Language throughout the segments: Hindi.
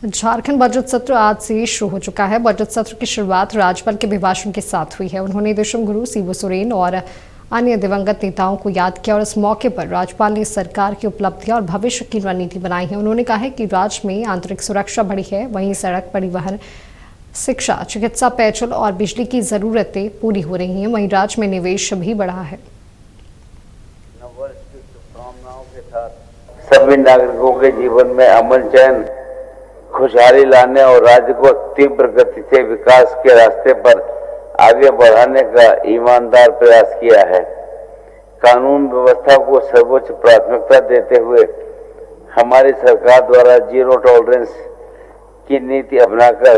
झारखंड बजट सत्र आज से शुरू हो चुका है। बजट सत्र की शुरुआत राज्यपाल के अभिभाषण के साथ हुई है। उन्होंने देशम गुरु शिबू सोरेन और अन्य दिवंगत नेताओं को याद किया और इस मौके पर राज्यपाल ने सरकार की उपलब्धियां और भविष्य की रणनीति बनाई है। उन्होंने कहा है कि राज्य में आंतरिक सुरक्षा बढ़ी है, वहीं सड़क, परिवहन, शिक्षा, चिकित्सा, पेयजल और बिजली की जरूरतें पूरी हो रही हैं। वहीं राज्य में निवेश भी बढ़ा है। सभी नागरिकों के जीवन में अमन, चैन, खुशहाली लाने और राज्य को तीव्र गति से विकास के रास्ते पर आगे बढ़ाने का ईमानदार प्रयास किया है। कानून व्यवस्था को सर्वोच्च प्राथमिकता देते हुए हमारी सरकार द्वारा जीरो टॉलरेंस की नीति अपनाकर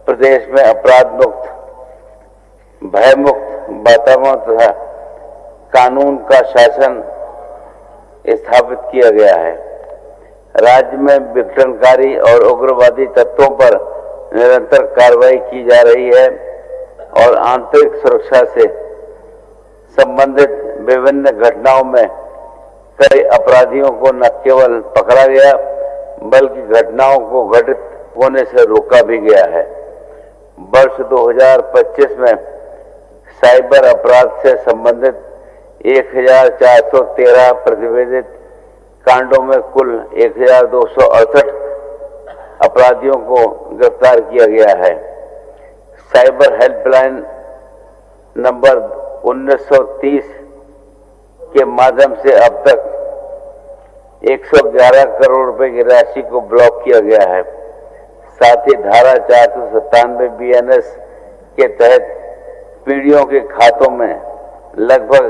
प्रदेश में अपराध मुक्त, भय मुक्त वातावरण तथा कानून का शासन स्थापित किया गया है। राज्य में विघटनकारी और उग्रवादी तत्वों पर निरंतर कार्रवाई की जा रही है और आंतरिक सुरक्षा से संबंधित विभिन्न घटनाओं में कई अपराधियों को न केवल पकड़ा गया बल्कि घटनाओं को घटित होने से रोका भी गया है। वर्ष 2025 में साइबर अपराध से संबंधित 1413 प्रतिवेदित कांडों में कुल 1268 अपराधियों को गिरफ्तार किया गया है। साइबर हेल्पलाइन नंबर 1930 के माध्यम से अब तक 111 करोड़ रुपए की राशि को ब्लॉक किया गया है। साथ ही धारा 497 BNS के तहत पीड़ियों के खातों में लगभग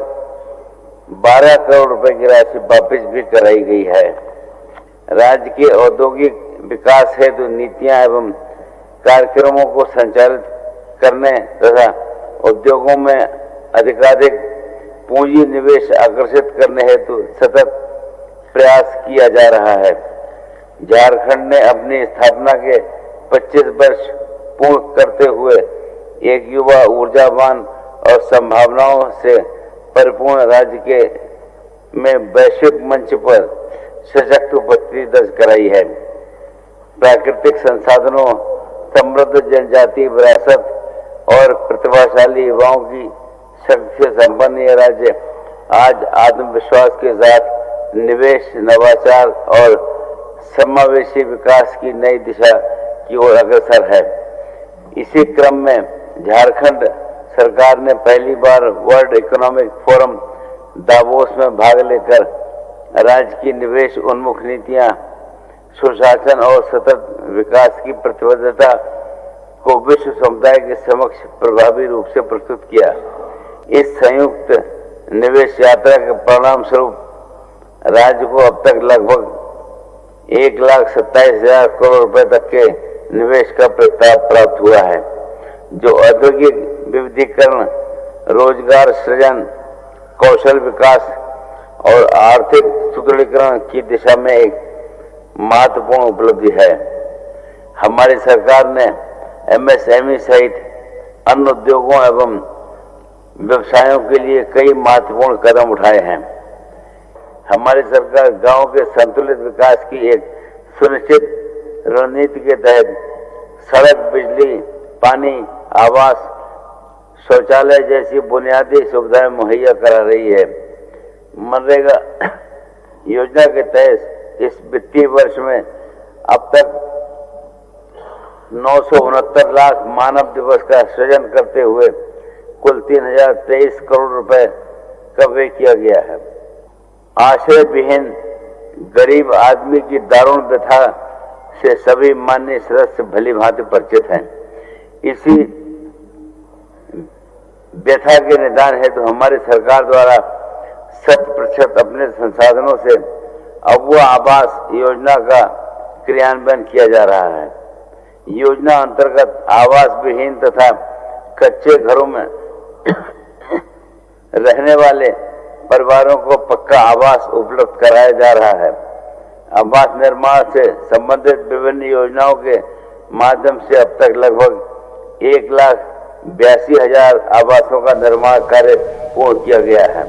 12 करोड़ रुपए की राशि वापस भी कराई गई है। राज्य के औद्योगिक विकास हेतु नीतियां एवं कार्यक्रमों को संचालित करने तथा उद्योगों में अधिकाधिक पूंजी निवेश आकर्षित करने हेतु सतत प्रयास किया जा रहा है। झारखंड ने अपनी स्थापना के 25 वर्ष पूर्ण करते हुए एक युवा, ऊर्जावान और संभावनाओं से परिपूर्ण राज्य के में वैश्विक मंच पर सशक्त उपस्थिति दर्ज कराई है। प्राकृतिक संसाधनों, समृद्ध जनजातीय विरासत और प्रतिभाशाली युवाओं की शक्ति से संपन्न यह राज्य आज आत्मविश्वास के साथ निवेश, नवाचार और समावेशी विकास की नई दिशा की ओर अग्रसर है। इसी क्रम में झारखंड सरकार ने पहली बार वर्ल्ड इकोनॉमिक फोरम दावोस में भाग लेकर राज्य की निवेश उन्मुख नीतियां, सुशासन और सतत विकास की प्रतिबद्धता को विश्व समुदाय के समक्ष प्रभावी रूप से प्रस्तुत किया। इस संयुक्त निवेश यात्रा के परिणाम स्वरूप राज्य को अब तक लगभग 1,27,000 करोड़ रुपए तक के निवेश का प्रस्ताव प्राप्त हुआ है, जो औद्योगिक विविधीकरण, रोजगार सृजन, कौशल विकास और आर्थिक सुदृढ़ीकरण की दिशा में एक महत्वपूर्ण उपलब्धि है। हमारी सरकार ने MSME सहित अन्य उद्योगों एवं व्यवसायों के लिए कई महत्वपूर्ण कदम उठाए हैं। हमारी सरकार गांव के संतुलित विकास की एक सुनिश्चित रणनीति के तहत सड़क, बिजली, पानी, आवास, शौचालय जैसी बुनियादी सुविधाएं मुहैया करा रही है। मनरेगा योजना के तहत इस वित्तीय वर्ष में अब तक 969 लाख मानव दिवस का सृजन करते हुए कुल 3,023 करोड़ रुपए का व्यय किया गया है। आश्रय विहीन गरीब आदमी की दारुण व्यथा से सभी माननीय सदस्य भली भांति परिचित हैं। इसी व्यथा के निदान हेतु तो हमारी सरकार द्वारा 100% अपने संसाधनों से अगुआ आवास योजना का क्रियान्वयन किया जा रहा है। योजना अंतर्गत आवास विहीन तथा कच्चे घरों में रहने वाले परिवारों को पक्का आवास उपलब्ध कराया जा रहा है। आवास निर्माण से संबंधित विभिन्न योजनाओं के माध्यम से अब तक लगभग 1,82,000 आवासों का निर्माण कार्य पूर्ण किया गया है।